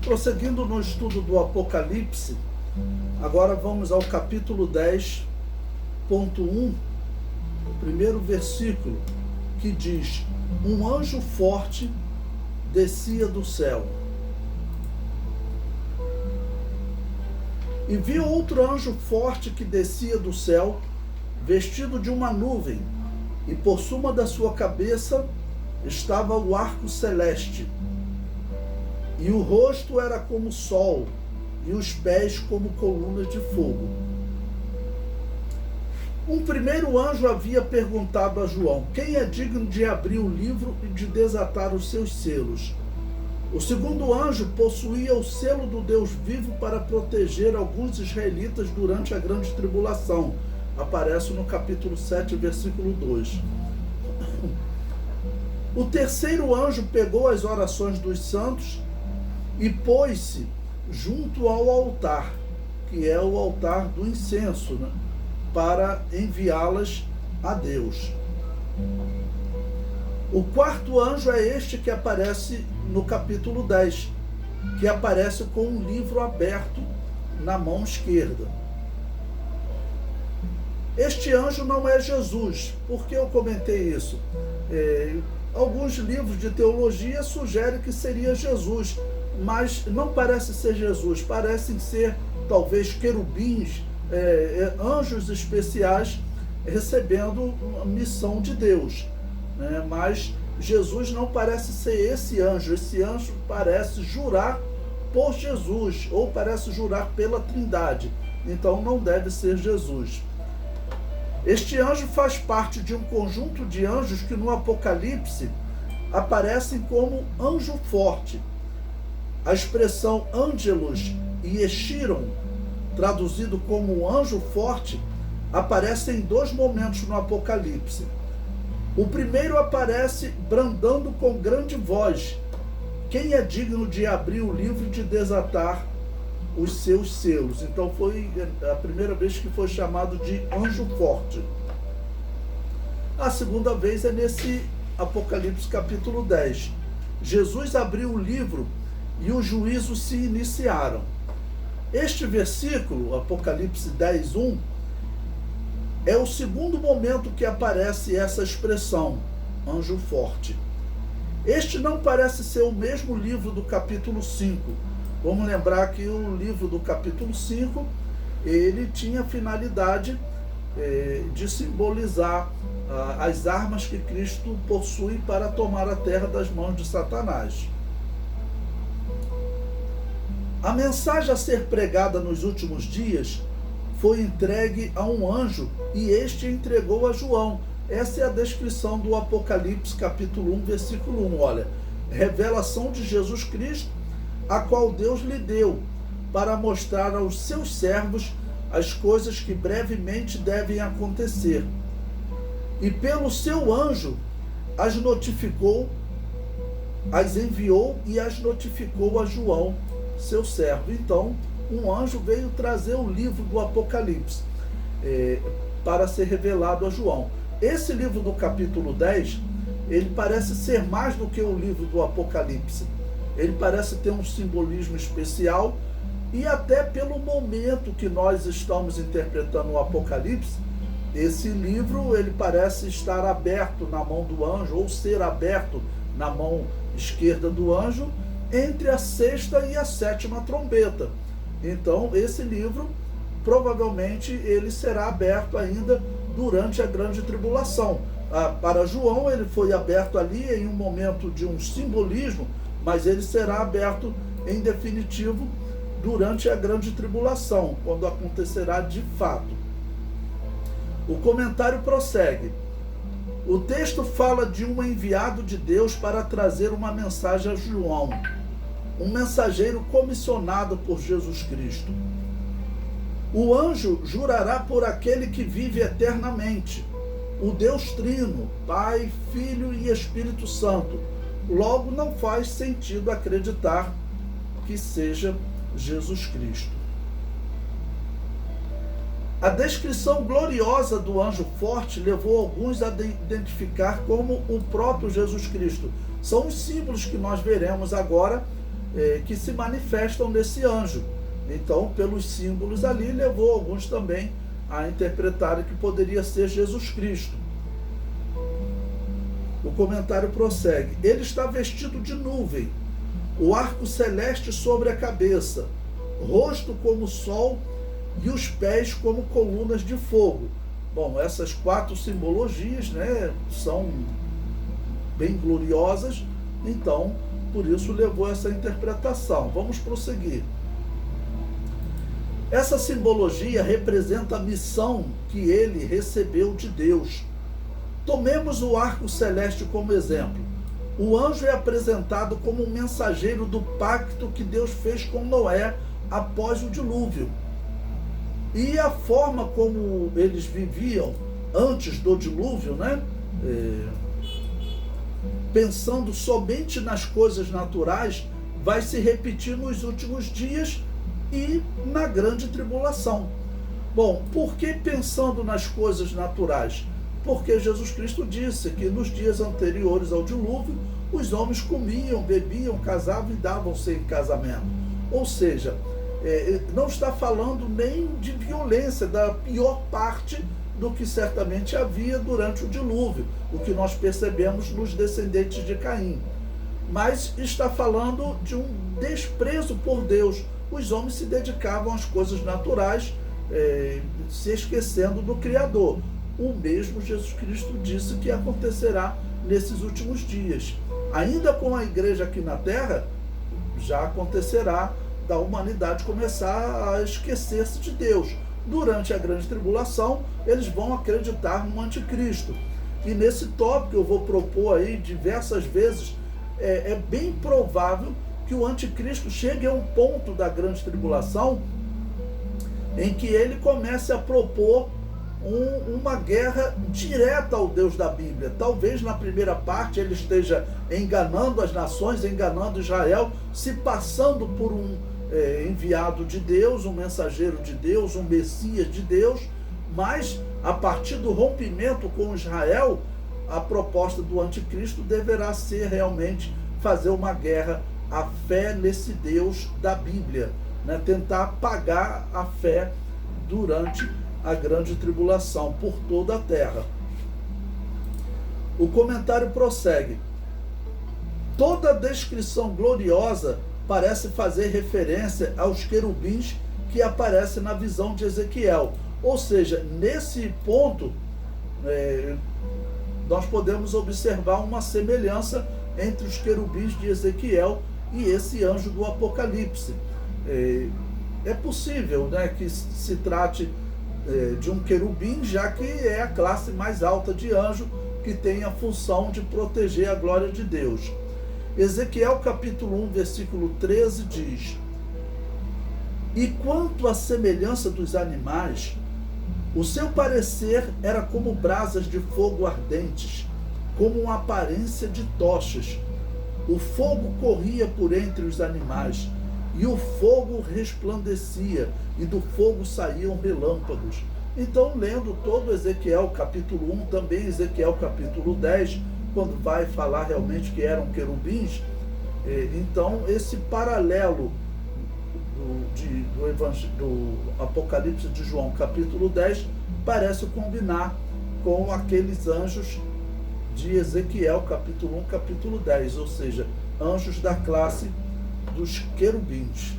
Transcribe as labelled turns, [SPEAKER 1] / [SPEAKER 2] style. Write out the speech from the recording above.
[SPEAKER 1] Prosseguindo no estudo do Apocalipse, agora vamos ao capítulo 10.1, primeiro versículo, que diz: um anjo forte descia do céu. E vi outro anjo forte que descia do céu, vestido de uma nuvem, e por cima da sua cabeça estava o arco celeste. E o rosto era como o sol, e os pés como colunas de fogo. Um primeiro anjo havia perguntado a João: quem é digno de abrir o livro e de desatar os seus selos? O segundo anjo possuía o selo do Deus vivo para proteger alguns israelitas durante a grande tribulação. Aparece no capítulo 7, versículo 2. O terceiro anjo pegou as orações dos santos e pôs-se junto ao altar, que é o altar do incenso, né, para enviá-las a Deus. O quarto anjo é este que aparece no capítulo 10, que aparece com um livro aberto na mão esquerda. Este anjo não é Jesus. Por que eu comentei isso? Alguns livros de teologia sugerem que seria Jesus, mas não parece ser Jesus. Parecem ser talvez querubins, anjos especiais recebendo a missão de Deus, né? Mas Jesus não parece ser esse anjo. Esse anjo parece jurar por Jesus, ou parece jurar pela Trindade. Então não deve ser Jesus. Este anjo faz parte de um conjunto de anjos que no Apocalipse aparecem como anjo forte. A expressão ângelos e eschiron, traduzido como anjo forte, aparece em dois momentos no Apocalipse. O primeiro aparece brandando com grande voz: quem é digno de abrir o livro e de desatar os seus selos? Então foi a primeira vez que foi chamado de anjo forte. A segunda vez é nesse Apocalipse capítulo 10. Jesus abriu o livro e os juízos se iniciaram. Este versículo, Apocalipse 10:1, é o segundo momento que aparece essa expressão, anjo forte. Este não parece ser o mesmo livro do capítulo 5. Vamos lembrar que o livro do capítulo 5, ele tinha a finalidade de simbolizar as armas que Cristo possui para tomar a terra das mãos de Satanás. A mensagem a ser pregada nos últimos dias foi entregue a um anjo e este entregou a João. Essa é a descrição do Apocalipse capítulo 1, versículo 1. Olha, revelação de Jesus Cristo, a qual Deus lhe deu, para mostrar aos seus servos as coisas que brevemente devem acontecer. E pelo seu anjo as notificou, as enviou e as notificou a João, seu servo. Então, um anjo veio trazer o livro do Apocalipse para ser revelado a João. Esse livro do capítulo 10, ele parece ser mais do que o livro do Apocalipse. Ele parece ter um simbolismo especial, e até pelo momento que nós estamos interpretando o Apocalipse, esse livro ele parece estar aberto na mão do anjo, ou ser aberto na mão esquerda do anjo, entre a sexta e a sétima trombeta. Então esse livro provavelmente ele será aberto ainda durante a grande tribulação. Para João ele foi aberto ali em um momento de um simbolismo, mas ele será aberto em definitivo durante a grande tribulação, quando acontecerá de fato. O comentário prossegue. O texto fala de um enviado de Deus para trazer uma mensagem a João, um mensageiro comissionado por Jesus Cristo. O anjo jurará por aquele que vive eternamente, o Deus Trino, Pai, Filho e Espírito Santo. Logo, não faz sentido acreditar que seja Jesus Cristo. A descrição gloriosa do anjo forte levou alguns a identificar como o próprio Jesus Cristo. São os símbolos que nós veremos agora que se manifestam nesse anjo. Então, pelos símbolos ali, levou alguns também a interpretarem que poderia ser Jesus Cristo. O comentário prossegue: ele está vestido de nuvem, o arco celeste sobre a cabeça, rosto como o sol e os pés como colunas de fogo. Bom, essas 4 simbologias, né, são bem gloriosas, então por isso levou essa interpretação. Vamos prosseguir. Essa simbologia representa a missão que ele recebeu de Deus. Tomemos o arco celeste como exemplo. O anjo é apresentado como um mensageiro do pacto que Deus fez com Noé após o dilúvio. E a forma como eles viviam antes do dilúvio, né? Pensando somente nas coisas naturais, vai se repetir nos últimos dias e na grande tribulação. Bom, por que pensando nas coisas naturais? Porque Jesus Cristo disse que nos dias anteriores ao dilúvio, os homens comiam, bebiam, casavam e davam-se em casamento. Ou seja, não está falando nem de violência, da pior parte do que certamente havia durante o dilúvio, o que nós percebemos nos descendentes de Caim. Mas está falando de um desprezo por Deus. Os homens se dedicavam às coisas naturais, se esquecendo do Criador. O mesmo Jesus Cristo disse que acontecerá nesses últimos dias. Ainda com a igreja aqui na terra, já acontecerá da humanidade começar a esquecer-se de Deus. Durante a grande tribulação, eles vão acreditar no anticristo. E nesse tópico eu vou propor aí diversas vezes, é bem provável que o anticristo chegue a um ponto da grande tribulação em que ele comece a propor uma guerra direta ao Deus da Bíblia. Talvez na primeira parte ele esteja enganando as nações, enganando Israel, se passando por um enviado de Deus, um mensageiro de Deus, um Messias de Deus, mas a partir do rompimento com Israel, a proposta do anticristo deverá ser realmente fazer uma guerra à fé nesse Deus da Bíblia, né? Tentar apagar a fé durante a grande tribulação por toda a terra. O comentário prossegue: toda a descrição gloriosa parece fazer referência aos querubins que aparecem na visão de Ezequiel. Ou seja, nesse ponto, nós podemos observar uma semelhança entre os querubins de Ezequiel e esse anjo do Apocalipse. É possível, né, que se trate de um querubim, já que é a classe mais alta de anjo que tem a função de proteger a glória de Deus. Ezequiel capítulo 1, versículo 13 diz: e quanto à semelhança dos animais, o seu parecer era como brasas de fogo ardentes, como uma aparência de tochas. O fogo corria por entre os animais, e o fogo resplandecia, e do fogo saíam relâmpagos. Então, lendo todo Ezequiel capítulo 1, também Ezequiel capítulo 10, quando vai falar realmente que eram querubins, então esse paralelo do Apocalipse de João capítulo 10 parece combinar com aqueles anjos de Ezequiel capítulo 1, capítulo 10, ou seja, anjos da classe dos querubins.